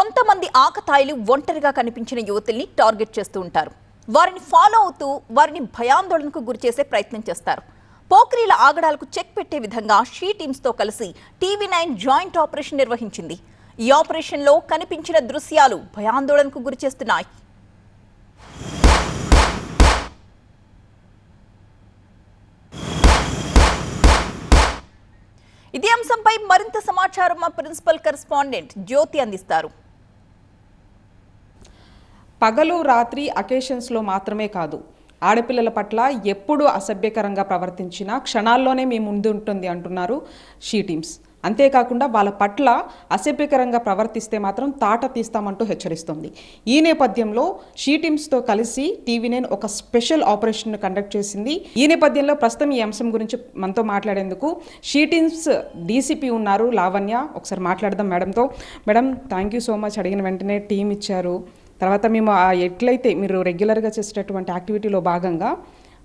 కొంతమంది ఆకతాయిలు ఒంటరిగా కనిపించిన యువతుల్ని టార్గెట్ చేస్తూ ఉంటారు. వారిని ఫాలో అవుతూ వారిని భయాందోళనకు గురిచేసే ప్రయత్నం చేస్తారు. పోకిరీల ఆగడాలకు చెక్ పెట్టే విధంగా షీ టీమ్స్ తో కలిసి టీవీ9 జాయింట్ ఆపరేషన్ నిర్వహించింది. ఈ ఆపరేషన్లో కనిపించిన దృశ్యాలు భయాందోళనకు గురిచేస్తున్నాయి. ఇదే అంశంపై మరింత సమాచారం మా ప్రిన్సిపల్ కరెస్పాండెంట్ జ్యోతి అందిస్తారు. పగలు రాత్రి అకేషన్స్లో మాత్రమే కాదు, ఆడపిల్లల పట్ల ఎప్పుడు అసభ్యకరంగా ప్రవర్తించినా క్షణాల్లోనే మీ ముందు ఉంటుంది అంటున్నారు షీ టీమ్స్. అంతేకాకుండా వాళ్ళ పట్ల అసభ్యకరంగా ప్రవర్తిస్తే మాత్రం తాట తీస్తామంటూ హెచ్చరిస్తుంది. ఈ నేపథ్యంలో షీ టీమ్స్తో కలిసి టీవీ9 ఒక స్పెషల్ ఆపరేషన్ కండక్ట్ చేసింది. ఈ నేపథ్యంలో ప్రస్తుతం ఈ అంశం గురించి మనతో మాట్లాడేందుకు షీ టీమ్స్ డీసీపీ ఉన్నారు లావణ్య. ఒకసారి మాట్లాడదాం మేడంతో. Madam, thank you so much. అడిగిన వెంటనే టీం ఇచ్చారు. తర్వాత మేము ఎట్లయితే మీరు రెగ్యులర్గా చేసేటటువంటి యాక్టివిటీలో భాగంగా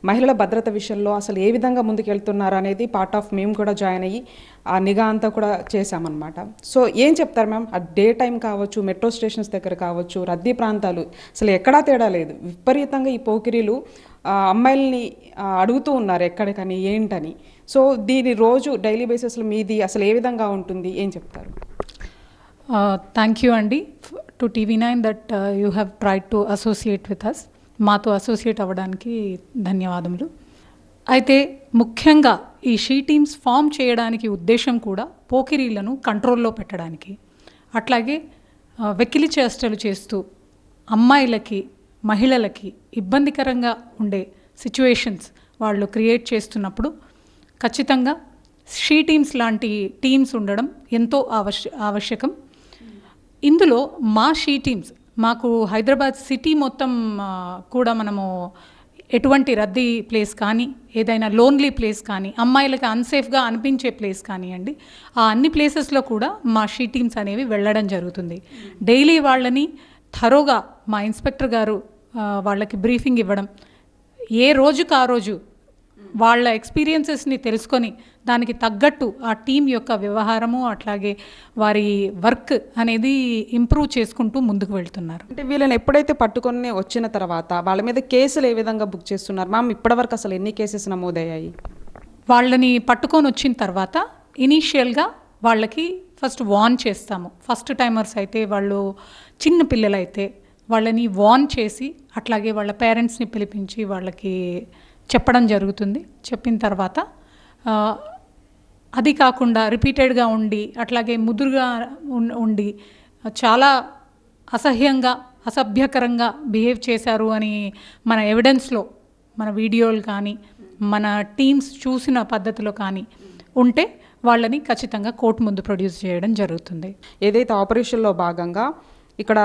మహిళల భద్రత విషయంలో అసలు ఏ విధంగా ముందుకెళ్తున్నారు అనేది పార్ట్ ఆఫ్ మేము కూడా జాయిన్ అయ్యి ఆ నిఘా అంతా కూడా చేశామన్నమాట. సో ఏం చెప్తారు మ్యామ్? ఆ డే టైం కావచ్చు, మెట్రో స్టేషన్స్ దగ్గర కావచ్చు, రద్దీ ప్రాంతాలు అసలు ఎక్కడా తేడా లేదు. విపరీతంగా ఈ పోకిరీలు అమ్మాయిల్ని అడుగుతూ ఉన్నారు ఎక్కడికని ఏంటని. సో దీని రోజు డైలీ బేసిస్లో మీది అసలు ఏ విధంగా ఉంటుంది, ఏం చెప్తారు? థ్యాంక్ యూ అండి to TV nine that you have tried to associate with us. మాతో అసోసియేట్ అవ్వడానికి ధన్యవాదములు. అయితే ముఖ్యంగా ఈ షీ టీమ్స్ ఫామ్ చేయడానికి ఉద్దేశం కూడా పోకిరీలను కంట్రోల్లో పెట్టడానికి, అట్లాగే వెకిలి చేష్టలు చేస్తూ అమ్మాయిలకి మహిళలకి ఇబ్బందికరంగా ఉండే సిచ్యువేషన్స్ వాళ్ళు క్రియేట్ చేస్తున్నప్పుడు ఖచ్చితంగా షీ టీమ్స్ లాంటి టీమ్స్ ఉండడం ఎంతో ఆవశ్యకం. ఇందులో మా షీ టీమ్స్ మాకు హైదరాబాద్ సిటీ మొత్తం కూడా మనము ఎటువంటి రద్దీ ప్లేస్ కానీ, ఏదైనా లోన్లీ ప్లేస్ కానీ, అమ్మాయిలకి అన్సేఫ్గా అనిపించే ప్లేస్ కానివ్వండి, ఆ అన్ని ప్లేసెస్లో కూడా మా షీ టీమ్స్ అనేవి వెళ్ళడం జరుగుతుంది. డైలీ వాళ్ళని థరోగా మా ఇన్స్పెక్టర్ గారు వాళ్ళకి బ్రీఫింగ్ ఇవ్వడం, ఏ రోజుకు ఆ రోజు వాళ్ళ ఎక్స్పీరియన్సెస్ని తెలుసుకొని దానికి తగ్గట్టు ఆ టీం యొక్క వ్యవహారము అట్లాగే వారి వర్క్ అనేది ఇంప్రూవ్ చేసుకుంటూ ముందుకు వెళ్తున్నారు. అంటే వీళ్ళని ఎప్పుడైతే పట్టుకొని వచ్చిన తర్వాత వాళ్ళ మీద కేసులు ఏ విధంగా బుక్ చేస్తున్నారు మ్యామ్? ఇప్పటివరకు అసలు ఎన్ని కేసెస్ నమోదయ్యాయి? వాళ్ళని పట్టుకొని వచ్చిన తర్వాత ఇనీషియల్గా వాళ్ళకి ఫస్ట్ వార్న్ చేస్తాము. ఫస్ట్ టైమర్స్ అయితే, వాళ్ళు చిన్న పిల్లలైతే వాళ్ళని వార్న్ చేసి అట్లాగే వాళ్ళ పేరెంట్స్ని పిలిపించి వాళ్ళకి చెప్పడం జరుగుతుంది. చెప్పిన తర్వాత అది కాకుండా రిపీటెడ్గా ఉండి అట్లాగే ముదురుగా ఉండి చాలా అసహ్యంగా అసభ్యకరంగా బిహేవ్ చేశారు అని మన ఎవిడెన్స్లో, మన వీడియోలు కానీ మన టీమ్స్ చూసిన పద్ధతిలో కానీ ఉంటే వాళ్ళని ఖచ్చితంగా కోర్టు ముందు ప్రొడ్యూస్ చేయడం జరుగుతుంది. ఏదైతే ఆపరేషన్లో భాగంగా ఇక్కడ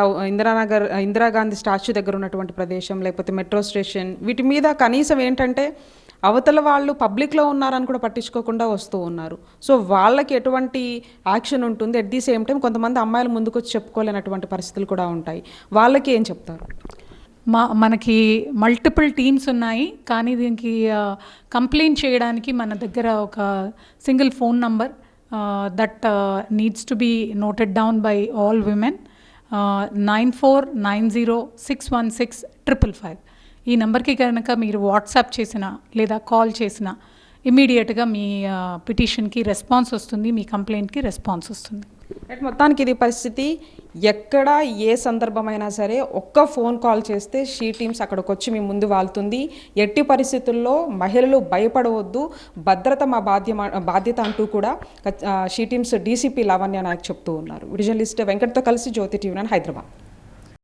ఇందిరాగాంధీ స్టాచ్యూ దగ్గర ఉన్నటువంటి ప్రదేశం, లేకపోతే మెట్రో స్టేషన్, వీటి మీద కనీసం ఏంటంటే అవతల వాళ్ళు పబ్లిక్లో ఉన్నారని కూడా పట్టించుకోకుండా వస్తూ ఉన్నారు. సో వాళ్ళకి ఎటువంటి యాక్షన్ ఉంటుంది? అట్ ది సేమ్ టైం కొంతమంది అమ్మాయిలు ముందుకు వచ్చి చెప్పుకోలేనటువంటి పరిస్థితులు కూడా ఉంటాయి. వాళ్ళకి ఏం చెప్తారు? మనకి మల్టిపుల్ టీమ్స్ ఉన్నాయి, కానీ దీనికి కంప్లైంట్ చేయడానికి మన దగ్గర ఒక single phone number that needs to be noted down by all women, 9490616555. ఈ నెంబర్కి కనుక మీరు వాట్సాప్ చేసినా లేదా కాల్ చేసినా ఇమీడియట్గా మీ పిటిషన్కి రెస్పాన్స్ వస్తుంది, మీ కంప్లైంట్కి రెస్పాన్స్ వస్తుంది. మొత్తానికి ఇది పరిస్థితి. ఎక్కడ ఏ సందర్భమైనా సరే ఒక్క ఫోన్ కాల్ చేస్తే షీ టీమ్స్ అక్కడికి వచ్చి మీ ముందు వాళ్తుంది. ఎట్టి పరిస్థితుల్లో మహిళలు భయపడవద్దు, భద్రత మా బాధ్యత అంటూ కూడా she teams DCP Lavanya Naik చెప్తూ ఉన్నారు. జర్నలిస్ట్ వెంకట్తో కలిసి జ్యోతి టీవీ9 హైదరాబాద్.